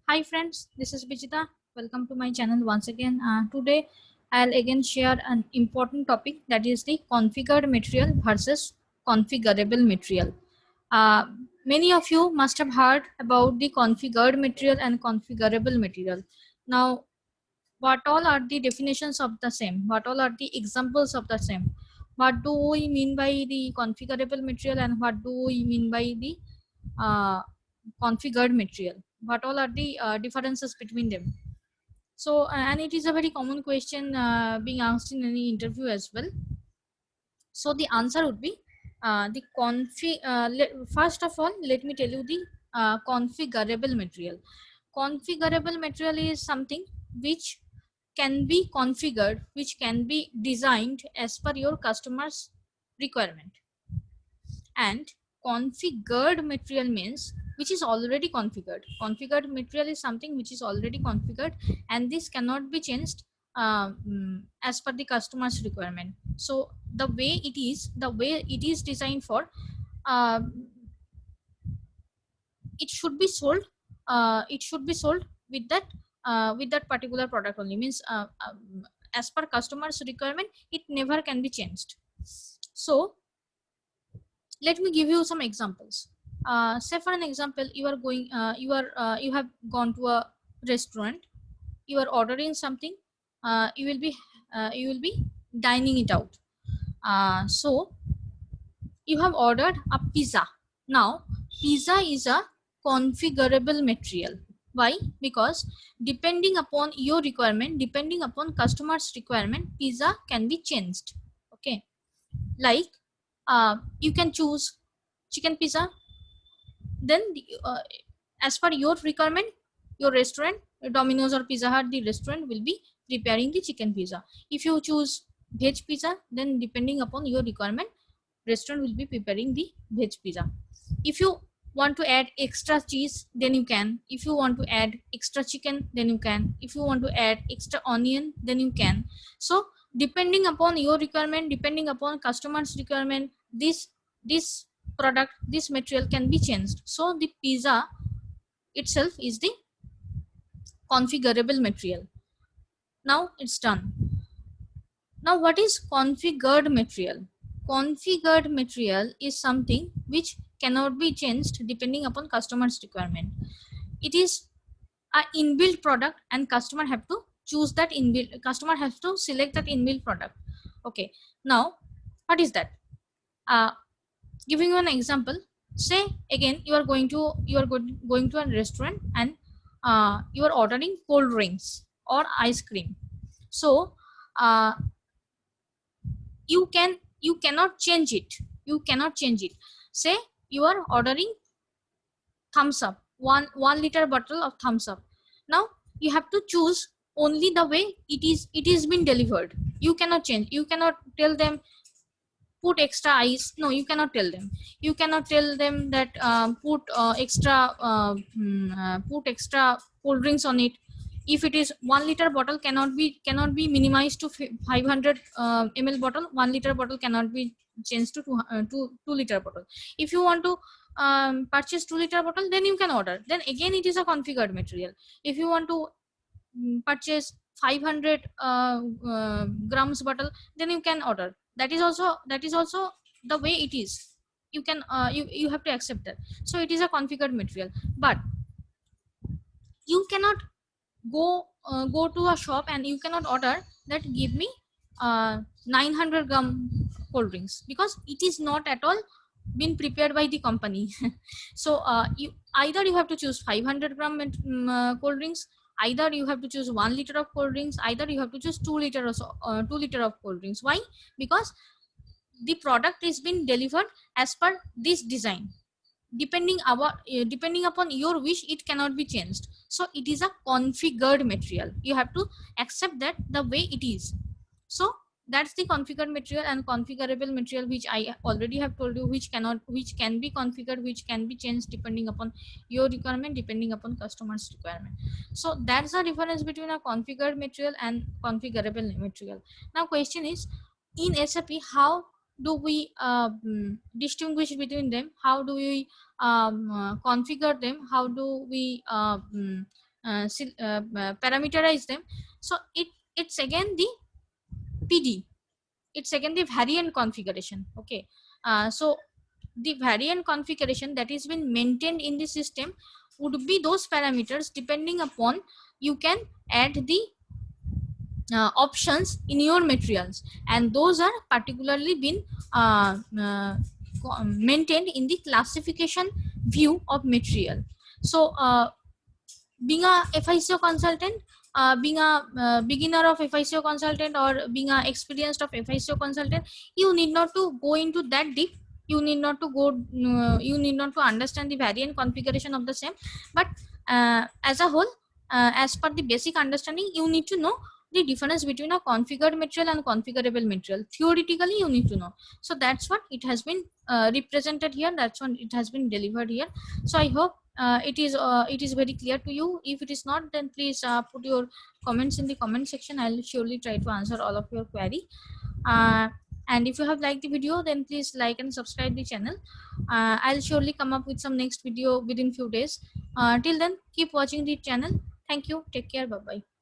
Hi friends, this is Bijita. Welcome to my channel once again. Today I'll again share an important topic, that is the configured material versus configurable material. Uh, Many of you must have heard about the configured material and configurable material. Now, what all are the definitions of the same? What all are the examples of the same? What do we mean by the configurable material and what do we mean by the uh, configured material? What all are the differences between them? So and it is a very common question being asked in any interview as well. So the answer would be first of all, let me tell you the configurable material. Configurable material is something which can be configured, which can be designed as per your customer's requirement. And configured material means which is already configured. Configured material is something which is already configured, and this cannot be changed as per the customer's requirement. So the way it is designed for, uh, it should be sold, with that particular product only, means as per customer's requirement, it never can be changed. So let me give you some examples. Say for an example, you have gone to a restaurant, you are ordering something, you will be dining it out. So you have ordered a pizza. Now pizza is a configurable material. Why? Because depending upon your requirement, depending upon customer's requirement, pizza can be changed. Okay, like you can choose chicken pizza. Then as per your requirement, your restaurant, Domino's or Pizza Hut, the restaurant will be preparing the chicken pizza. If you choose veg pizza, then depending upon your requirement, restaurant will be preparing the veg pizza. If you want to add extra cheese, then you can. If you want to add extra chicken, then you can. If you want to add extra onion, then you can. So depending upon your requirement, depending upon customer's requirement, this product, this material can be changed. So the pizza itself is the configurable material. Now it's done. Now what is configured material? Configured material is something which cannot be changed depending upon customer's requirement. It is a inbuilt product, and customer have to choose that inbuilt, customer has to select that inbuilt product. Okay, now what is that? Giving you an example, say again going to a restaurant, and you are ordering cold drinks or ice cream. So uh, you cannot change it. You cannot change it. Say you are ordering thumbs up, 1 liter bottle of thumbs up. Now you have to choose only the way it is been delivered. You cannot change. You cannot tell them put extra ice. No, you cannot tell them. You cannot tell them that put extra cold drinks on it. If it is 1 liter bottle, cannot be minimized to 500 ml bottle. 1 liter bottle cannot be changed to 2 liter bottle. If you want to purchase 2 liter bottle, then you can order. Then again it is a configured material. If you want to purchase 500 grams bottle, then you can order. That is also the way it is. You can you have to accept that. So it is a configured material. But you cannot go to a shop and you cannot order that give me 900 gram cold drinks, because it is not at all been prepared by the company. So you either you have to choose 500 gram cold drinks, either you have to choose 1 liter of cold drinks, either you have to choose 2 liter or 2 liter of cold drinks. Why? Because the product is being delivered as per this design. Depending upon your wish, it cannot be changed. So it is a configured material. You have to accept that the way it is. So that's the configured material and configurable material, which I already have told you, which can be configured, which can be changed depending upon your requirement, depending upon customer's requirement. So that's the difference between a configured material and configurable material. Now question is, in SAP, how do we distinguish between them? How do we configure them? How do we parameterize them. So it's again the PD, it's again the variant configuration. Okay, so the variant configuration that is been maintained in the system would be those parameters depending upon you can add the options in your materials, and those are particularly been maintained in the classification view of material. So being a FICO consultant, being a beginner of FICO consultant, or being a experienced of FICO consultant, you need not to go into that deep. You need not to go. You need not to understand the variant configuration of the same. But as a whole, as per the basic understanding, you need to know the difference between a configured material and configurable material. Theoretically, you need to know. So that's what it has been represented here. That's what it has been delivered here. So I hope it is very clear to you. If it is not, then please put your comments in the comment section. I'll surely try to answer all of your query. And if you have liked the video, then please like and subscribe the channel. I'll surely come up with some next video within few days. Till then, keep watching the channel. Thank you. Take care. Bye bye.